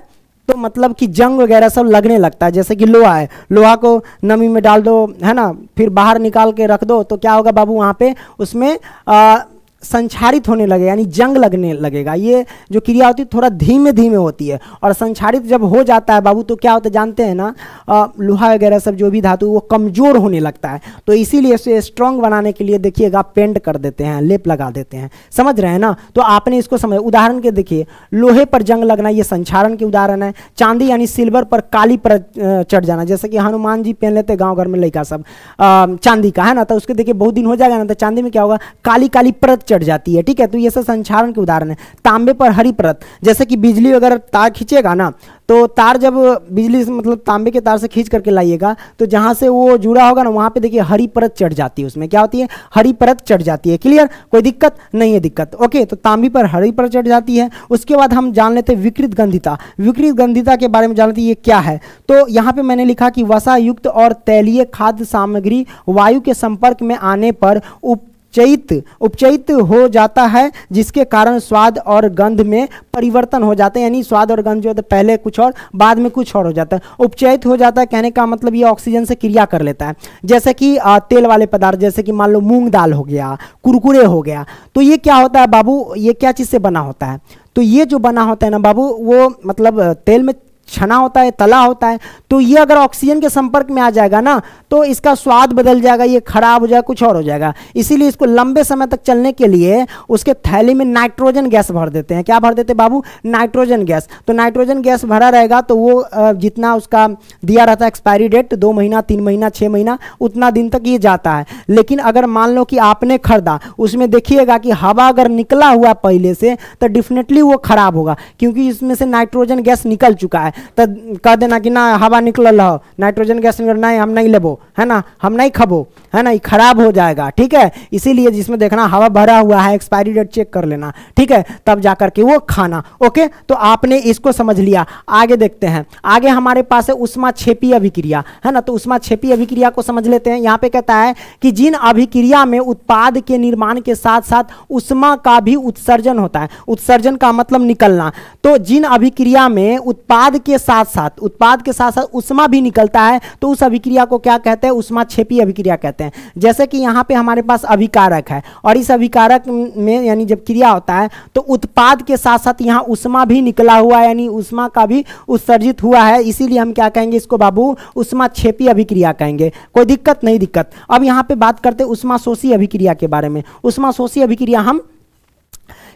तो मतलब कि जंग वगैरह सब लगने लगता है। जैसे कि लोहा है, लोहा को नमी में डाल दो, है ना, फिर बाहर निकाल के रख दो तो क्या होगा बाबू, वहाँ पे उसमें संक्षारित होने लगे यानी जंग लगने लगेगा। ये जो क्रिया होती है थोड़ा धीमे धीमे होती है, और संक्षारित जब हो जाता है बाबू तो क्या होता है जानते हैं ना, लोहा वगैरह सब जो भी धातु वो कमज़ोर होने लगता है। तो इसीलिए इसे स्ट्रॉन्ग बनाने के लिए देखिएगा पेंट कर देते हैं, लेप लगा देते हैं, समझ रहे हैं ना। तो आपने इसको समझ, उदाहरण के देखिए लोहे पर जंग लगना ये संक्षारण के उदाहरण है। चांदी यानी सिल्वर पर काली परत चढ़ जाना, जैसे कि हनुमान जी पहन लेते गाँव घर में लड़का सब चांदी का, है ना, तो उसके देखिए बहुत दिन हो जाएगा ना तो चांदी में क्या होगा, काली काली परत चढ़ जाती है, ठीक है। तो ये सब संक्षारण के उदाहरण है। तांबे पर हरी परत, जैसे कि बिजली अगर तार खींचेगा ना तो तार जब बिजली से मतलब तांबे के तार से खींच करके लाइएगा तो जहां से वो जुड़ा होगा ना वहां पे देखिए हरी परत चढ़ जाती है, उसमें क्या होती है, हरी परत चढ़ जाती है। क्लियर, कोई दिक्कत नहीं है दिक्कत, ओके। तो तांबे पर हरी परत चढ़ जाती है। उसके बाद हम जान लेते हैं विकृत गंधिता। विकृत गंधिता के बारे में जान लेते हैं ये क्या है। तो यहाँ पे मैंने लिखा कि वसा युक्त और तैलीय खाद्य सामग्री वायु के संपर्क में आने पर उपचयित हो जाता है, जिसके कारण स्वाद और गंध में परिवर्तन हो जाते हैं, यानी स्वाद और गंध जो है पहले कुछ और बाद में कुछ और हो जाता है। उपचयित हो जाता है कहने का मतलब ये ऑक्सीजन से क्रिया कर लेता है। जैसे कि तेल वाले पदार्थ, जैसे कि मान लो मूंग दाल हो गया, कुरकुरे हो गया, तो ये क्या होता है बाबू, ये क्या चीज़ से बना होता है, तो ये जो बना होता है ना बाबू वो मतलब तेल में छना होता है, तला होता है, तो ये अगर ऑक्सीजन के संपर्क में आ जाएगा ना तो इसका स्वाद बदल जाएगा, ये खराब हो जाएगा, कुछ और हो जाएगा। इसीलिए इसको लंबे समय तक चलने के लिए उसके थैली में नाइट्रोजन गैस भर देते हैं। क्या भर देते हैं बाबू? Nitrogen gas. तो नाइट्रोजन गैस भरा रहेगा तो वो जितना उसका दिया रहता है एक्सपायरी डेट 2 महीना, 3 महीना, 6 महीना, उतना दिन तक ये जाता है। लेकिन अगर मान लो कि आपने खरीदा, उसमें देखिएगा कि हवा अगर निकला हुआ पहले से तो डेफिनेटली वो खराब होगा, क्योंकि इसमें से नाइट्रोजन गैस निकल चुका है। तो कह देना कि ना हवा निकल रहा, नाइट्रोजन गैस निकल, नहीं हम नहीं लेबो, है ना, हम नहीं खबो, है ना, ये खराब हो जाएगा। ठीक है, इसीलिए जिसमें देखना हवा भरा हुआ है, एक्सपायरी डेट चेक कर लेना। ठीक है, तब जाकर के वो खाना। ओके, तो आपने इसको समझ लिया। आगे देखते हैं। आगे हमारे पास है ऊष्माक्षेपीय अभिक्रिया, है ना। तो ऊष्माक्षेपीय अभिक्रिया को समझ लेते हैं। यहाँ पे कहता है कि जिन अभिक्रिया में उत्पाद के निर्माण के साथ साथ ऊष्मा का भी उत्सर्जन होता है। उत्सर्जन का मतलब निकलना। तो जिन अभिक्रिया में उत्पाद के साथ साथ ऊष्मा भी निकलता है तो उस अभिक्रिया को क्या कहते हैं? ऊष्माक्षेपी अभिक्रिया कहते हैं। जैसे कि यहाँ पे हमारे पास अभिकारक है और इस अभिकारक में यानी जब क्रिया होता है तो उत्पाद के साथ साथ यहाँ ऊष्मा भी निकला हुआ है, यानी ऊष्मा का भी उत्सर्जित हुआ है। इसीलिए हम क्या कहेंगे इसको बाबू? ऊष्माक्षेपी अभिक्रिया कहेंगे। कोई दिक्कत नहीं? दिक्कत। अब यहाँ पे बात करते हैं ऊष्माशोषी अभिक्रिया के बारे में। ऊष्माशोषी अभिक्रिया हम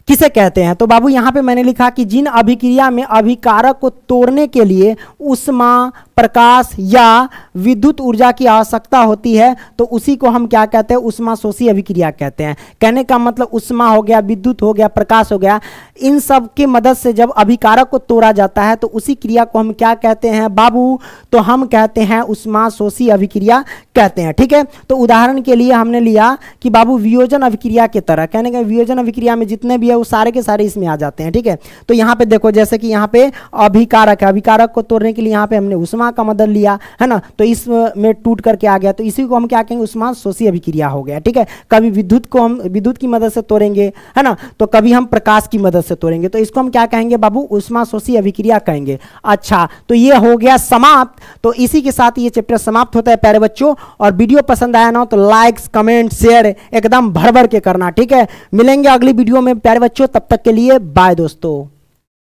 किसे कहते हैं? तो बाबू यहाँ पे मैंने लिखा कि जिन अभिक्रिया में अभिकारक को तोड़ने के लिए ऊष्मा, प्रकाश या विद्युत ऊर्जा की आवश्यकता होती है तो उसी को हम क्या कहते हैं? ऊष्माशोषी अभिक्रिया कहते हैं। कहने का मतलब ऊष्मा हो गया, विद्युत हो गया, प्रकाश हो गया, इन सब की मदद से जब अभिकारक को तोड़ा जाता है तो उसी क्रिया को हम क्या कहते हैं बाबू? तो हम कहते हैं ऊष्माशोषी अभिक्रिया कहते हैं। ठीक है, तो उदाहरण के लिए हमने लिया कि बाबू वियोजन अभिक्रिया की तरह। कहने का वियोजन अभिक्रिया में जितने भी है वो सारे के सारे इसमें आ जाते हैं। ठीक है, तो यहाँ पे देखो जैसे कि यहाँ पे अभिकारक है, अभिकारक को तोड़ने के लिए यहाँ पे हमने ऊष्मा का मदद लिया, है ना, तो इसमें टूट करके आ गया, तो इसी को हम क्या कहेंगे? ऊष्माशोषी अभिक्रिया हो गया। ठीक है, कभी विद्युत को हम विद्युत की मदद से तोड़ेंगे, है ना, तो कभी हम प्रकाश की मदद से तोड़ेंगे, तो इसको हम क्या कहेंगे बाबू? ऊष्माशोषी अभिक्रिया कहेंगे। अच्छा, तो ये हो गया समाप्त। तो इसी के साथ ये चैप्टर समाप्त होता है प्यारे बच्चों। और वीडियो पसंद आया ना तो लाइक्स, कमेंट, शेयर एकदम भर भर के करना। ठीक है, मिलेंगे अगली वीडियो में प्यारे बच्चों, तब तक के लिए बाय दोस्तों।